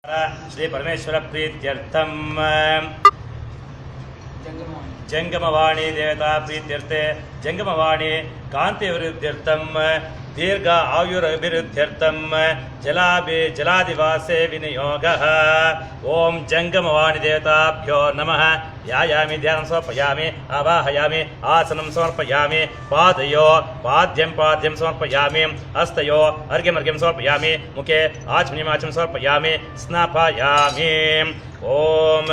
ಶ್ರೀ ಪರಮೇಶ್ವರ ಪ್ರೀತ್ಯರ್ಥಂ ಜಂಗಮವಾಣಿ ದೇವತಾ ಪ್ರೀತ್ಯರ್ಥೆ ಜಂಗಮವಾಣಿ ಕಾಂತಿ ವಿರುದ್ಧ್ಯರ್ಥಂ ದೀರ್ಘ ಆಯುರಭಿವೃದ್ಧ್ಯರ್ಥಂ ಜಲಾದಿವಾಸೆ ವಿನಿಯೋಗಃ. ಓಂ ಜಂಗಮವಾಣಿ ದೇವತಾಭ್ಯೋ ನಮಃ. ಯಾಯಾಮಿ ಧ್ಯಾನಂ ಸಮರ್ಪಯಾಮಿ, ಆವಾಹಯಾಮಿ, ಆಸನಂ ಸಮರ್ಪಯಾಮಿ, ಪಾದಯೋ ಪಾದ್ಯಂ ಸಮರ್ಪಯಾಮಿ, ಹಸ್ತಯೋ ಅರ್ಘ್ಯಂ ಸಮರ್ಪಯಾಮಿ, ಮುಖೆ ಆಚಮನಿಮಾಚಂ ಸಮರ್ಪಯಾಮಿ, ಸ್ನಾಪಯಾಮಿ. ಓಂ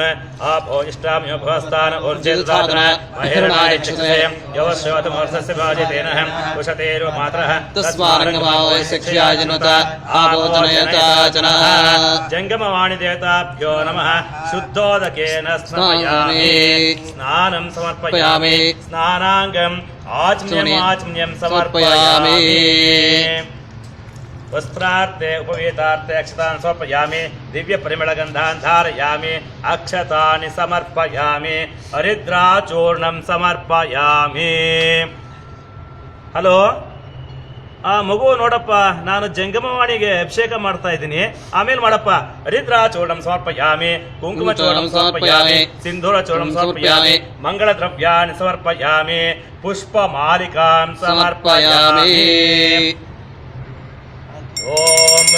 ಆಪೋ ಇಷ್ಟಾಮ್ಯೋ ಭವಸ್ಥಾನ ಊರ್ಜಿರ್ದಾತನ ಮಹಿರಣಾಯ ಚಿಕ್ಷೆ ಯವಶ್ಯೋತಂ ವರ್ಷಸ್ಯ ಭಾಜಿತೇನ ಕುಶತೇರು ಮಾತ್ರಃ ತಸ್ಮಾರಂಗಮಾವಯ ಶಿಕ್ಷಯಾಜನುತ ಆಬೋಧನಯತಾಚನ. ಜಂಗಮವಾಣಿ ದೇವತಾಭ್ಯೋ ನಮಃ. ಶುದ್ಧೋದಕೇನ ಸ್ನಾಪಯಾಮಿ, ಸ್ನಾನಂ ಸಮರ್ಪಯಾಮಿ, ಸ್ನಾನಾಂಗಂ ಆಚಮ್ಯಂ ಸಮರ್ಪಯಾಮಿ. ವಸ್ತ್ರಾರ್ಥೆ ಉಪವೇತಾರ್ಥೆ ಅಕ್ಷತಾನ್ ಸಮರ್ಪಯಾಮಿ, ದಿವ್ಯ ಪರಿಮಳಗಂಧಾನ್ ಧಾರಯಾಮಿ, ಅಕ್ಷತಾನಿ ಸಮರ್ಪಯಾಮಿ, ಹರಿದ್ರಾಚೂರ್ಣಂ ಸಮರ್ಪಯಾಮಿ. ಹಲೋ, ಮಗು ನೋಡಪ್ಪ, ನಾನು ಜಂಗಮವಾಣಿಗೆ ಅಭಿಷೇಕ ಮಾಡ್ತಾ ಇದ್ದೀನಿ, ಆಮೇಲೆ ಮಾಡಪ್ಪ. ಹರಿದ್ರಾಚೂರ್ಣಂ ಸಮರ್ಪಯಾಮಿ, ಕುಂಕುಮಚೂರ್ಣಂ ಸಮರ್ಪಯಾಮಿ, ಸಿಂಧೂರ ಚೂರ್ಣಂ ಸಮರ್ಪಯಾಮಿ, ಮಂಗಳ ದ್ರವ್ಯಾನಿ ಸಮರ್ಪಯಾಮಿ, ಪುಷ್ಪ ಮಾಲಿಕಾಂ ಸಮರ್ಪಯಾಮಿ. ಓಂ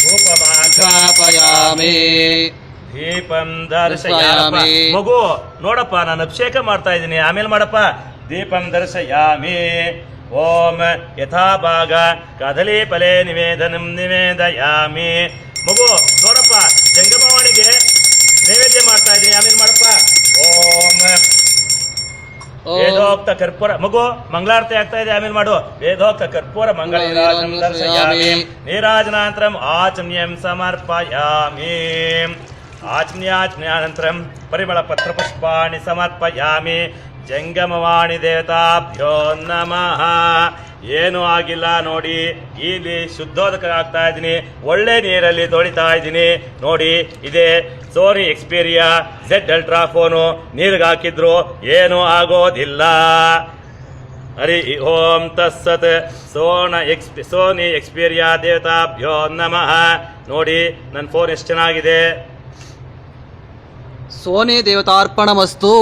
ಧೂಪಮಾಘ್ರಾಪಯಾಮಿ ದೀಪಂ ದರ್ಶಯಾಮಿ. ಮಗು ನೋಡಪ್ಪ, ನಾನು ಅಭಿಷೇಕ ಮಾಡ್ತಾ ಇದ್ದೀನಿ, ಆಮೇಲೆ ಮಾಡಪ್ಪ. ದೀಪಂ ದರ್ಶಯಾಮಿ. ಓಂ ಯಥಾಭಾಗ ಕದಲಿ ಫಲೆ ನಿವೇದಯಾಮಿ. ಮಗು ನೋಡಪ್ಪ, ಜಂಗಮವಾಣಿಗೆ ನೈವೇದ್ಯ ಮಾಡ್ತಾ ಇದ್ದೀನಿ, ಆಮೇಲೆ ಮಾಡಪ್ಪ. ಓಂ ವೇದೋಕ್ತ ಕರ್ಪೂರ. ಮಗು ಮಂಗಳಾರತಿ ಆಗ್ತಾ ಇದೆ, ಆಮೇಲೆ ಮಾಡು. ವೇದೋಕ್ತ ಕರ್ಪೂರ ಮಂಗಳ ನೀರಾಜನಂ ದರ್ಶಯಾಮಿ, ನೀರಾಜನಾನಂತರಂ ಆಚಮ್ಯಂ ಸಮರ್ಪಯಾಮಿ, ಆಚಮ್ಯಾನಂತರಂ ಪರಿಮಳ ಪತ್ರ ಪುಷ್ಪಾಣಿ ಸಮರ್ಪಯಾಮಿ. ಜಂಗಮವಾಣಿ ದೇವತಾಭ್ಯೋ ನಮಃ. ಏನೂ ಆಗಿಲ್ಲ ನೋಡಿ, ಇಲ್ಲಿ ಶುದ್ಧೋದಕ ಆಗ್ತಾ ಇದ್ದೀನಿ, ಒಳ್ಳೆ ನೀರಲ್ಲಿ ತೊಳಿತಾ ಇದ್ದೀನಿ ನೋಡಿ. ಇದೇ ಸೋನಿ ಎಕ್ಸ್ಪೀರಿಯಾ Z ಅಲ್ಟ್ರಾ ಫೋನು, ನೀರಿಗೆ ಹಾಕಿದ್ರು ಏನೂ ಆಗೋದಿಲ್ಲ. ಹರಿ ಓಂ ತತ್ಸತ್. ಸೋನಿ ಎಕ್ಸ್ಪೀರಿಯಾ ದೇವತಾಭ್ಯೋ ನಮಃ. ನೋಡಿ ನನ್ನ ಫೋನ್ ಎಷ್ಟು ಚೆನ್ನಾಗಿದೆ. ಸೋನಿ ದೇವತಾರ್ಪಣಮಸ್ತು.